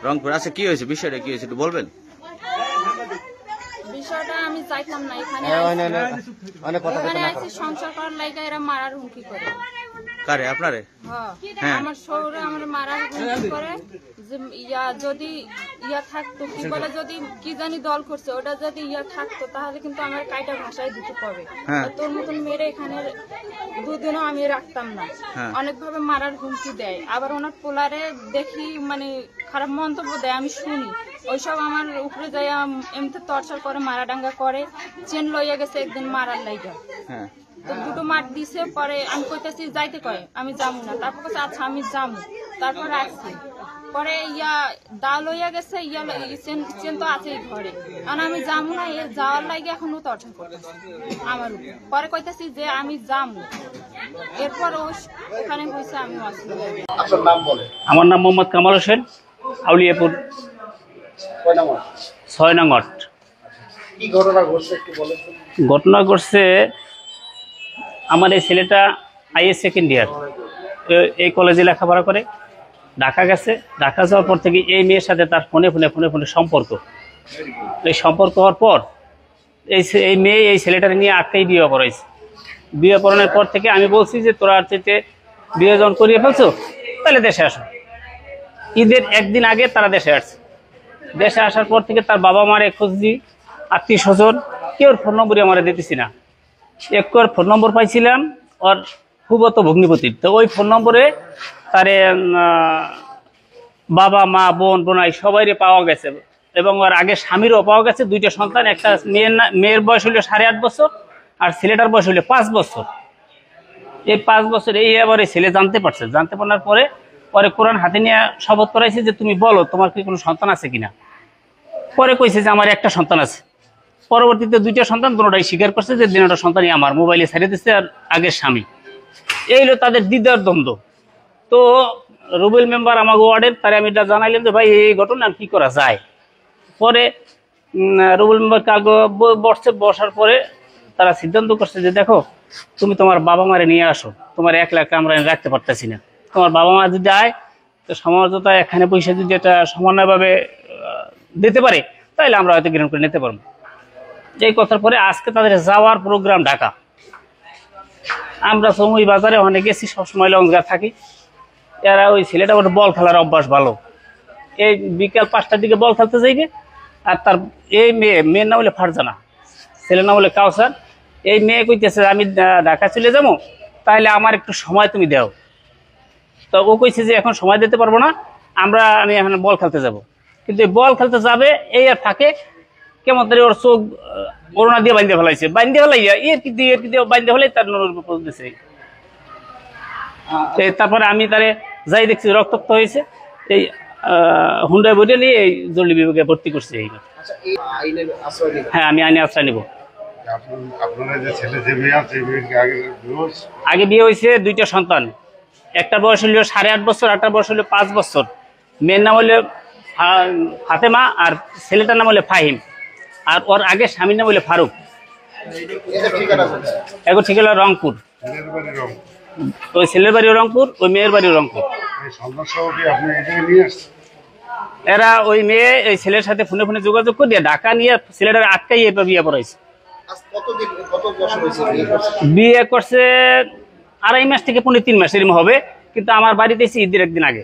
রংপুর। আচ্ছা কি হয়েছে, বিষয়টা কি হয়েছে একটু বলবেন? বিষয়টা আমি চাইতাম না এখানে সংসার করার লাইগা এরা মারার হুমকি করে। কারে? আপনারে? হ্যাঁ, আমার শহরে আমার মারার হুমকি করে যে যদি থাকতো কি বলে, যদি কি জানি দল করছে ওটা যদি থাকতো তাহলে কিন্তু আমার কাইটা ভাষায় দিতে পাবে। তোর মতন মেরে এখানে দুদিনও আমি রাখতাম না। অনেকভাবে মারার হুমকি দেয়, আবার ওনার পোলারে দেখি মানে খারাপ মন্তব্য দেয়, আমি শুনি। ওইসব আমার উপরে যাই এমনিতে টর্চার করে, মারাডাঙ্গা করে। চেন লইয়া গেছে একদিন মারার লাইগা, তো দুটো মার দিছে। পরে আমি কইতেছি যাইতে কয়, আমি যাবো না। তারপর কাছে আচ্ছা আমি যাবো, তারপর আসছি। পরে দা লইয়া গেছে, চেন তো আছে ঘরে, কারণ আমি যাবো না। যাওয়ার লাগে এখনো টর্চার করতেছে আমার উপর। পরে কইতেছি যে আমি যাবো, এরপর ওখানে হয়েছে আমি আসছি। আমার নাম মোহাম্মদ কামাল হোসেন, আউলিয়াপুর 6 নং ওয়ার্ড। ঘটনা ঘটছে, আমার এই ছেলেটা IS সেকেন্ড ইয়ার এই কলেজে লেখাপড়া করে, ঢাকা গেছে। ঢাকা যাওয়ার পর থেকে এই মেয়ের সাথে তার ফোনে সম্পর্ক। এই সম্পর্ক হওয়ার পর এই মেয়ে এই ছেলেটাকে নিয়ে আটকাই বিয়ে করাইছে। বিয়ে করানোর পর থেকে আমি বলছি যে তোরা আর বিয়ে যখন করিয়ে ফেলছো তাহলে দেশে আসো। ঈদের একদিন আগে তারা দেশে আসছে। দেশে আসার পর থেকে তার বাবা মারে খোঁজ দিই, আত্মীয় স্বজন কেউ ফোন নম্বরই আমার দিতেছি না। একটু ফোন নম্বর পাইছিলাম ওর খুবত ভগ্নিপতির, তো ওই ফোন নম্বরে তারে বাবা মা বোন বোনাই সবাইরে পাওয়া গেছে, এবং ওর আগে স্বামীরও পাওয়া গেছে। 2টা সন্তান, একটা মেয়ের বয়স হলো 8.5 বছর আর ছেলেটার বয়স হলো 5 বছর। এই 5 বছর এই আবার এই ছেলে জানতে পারার পরে কোরআন হাতে নিয়ে শপথ করাইছে যে তুমি বলো তোমার কি কোনো সন্তান আছে কিনা। পরে কইছে যে আমার একটা সন্তান আছে। পরবর্তীতে 2টা সন্তান, দুটোটাই স্বীকার করছে যে 2টা সন্তানই আমার, মোবাইলে ছেড়ে দিচ্ছে আর আগের স্বামী। এই হলো তাদের দ্বিধার দ্বন্দ্ব। তো রুবেল মেম্বার আমাকে ওয়ার্ডের, তারে আমি এটা জানাইলাম যে ভাই এই ঘটনা কি করা যায়। পরে রুবেল মেম্বার কালকে বসার পরে তারা সিদ্ধান্ত করছে যে দেখো তুমি তোমার বাবা মারে নিয়ে আসো, তোমার একলা আমরা রাখতে পারতেছি না। তোমার বাবা মা যদি আয় তো সমাজতা এখানে পয়সা যদি এটা সমন্বয়ভাবে দিতে পারে তাহলে আমরা হয়তো গ্রহণ করে নিতে পারবো। এই কথার পরে আজকে তাদের যাওয়ার প্রোগ্রাম ঢাকা। আমরা সময় বাজারে অনেক গেছি, সবসময় লঞ্চঘাট থাকি। এরা ওই ছেলেটা ওটা বল খেলার অভ্যাস ভালো, এই বিকাল 5টার দিকে বল খেলতে যাইবে। আর তার এই মেয়ের নাম হলে ফারজানা, ছেলের নাম হলে কাউসার। এই মেয়ে কইতেছে আমি ঢাকা চলে যাবো, তাহলে আমার একটু সময় তুমি দাও। তো ও কইছে যে এখন সময় দিতে পারবো না, আমি এখন বল খেলতে যাব। কিন্তু বল খেলতে যাবে এই আর থাকে কেমন তার ওর চোখ করোনা দিয়ে বাঁধতে ফেলাইছে, বাঁধতে ফেলাই তার দিছে। তারপরে আমি তারে যাই দেখছি রক্তাক্ত হয়েছে, এই হুন্ডায় বইটা নিয়ে এই জরুরি বিভাগে ভর্তি করছে। হ্যাঁ, আমি আইনে আশ্রয় নিব। আগে বিয়ে হয়েছে, 2টা সন্তান, একটা বয়স হলো 8.5 বছর, একটা বয়স হলো 5 বছর। মেয়ের নাম হলো ফাতেমা আর ছেলেটার নাম হলো ফাহিম। আর ওর আগে স্বামীর নাম হলো ফারুক। এখন ঠিক হলো রংপুর। ওই ছেলের বাড়ি রংপুর, ওই মেয়ের বাড়ি রংপুর। এরা ওই মেয়ে এই ছেলের সাথে ফোনে যোগাযোগ করে দিয়ে ঢাকা নিয়ে ছেলেটার আটকাই এরপর বিয়ে করাইছে। বিয়ে করছে 2.5 মাস থেকে 3 মাস এরকম হবে, কিন্তু আমার বাড়িতে এসে ঈদের একদিন আগে।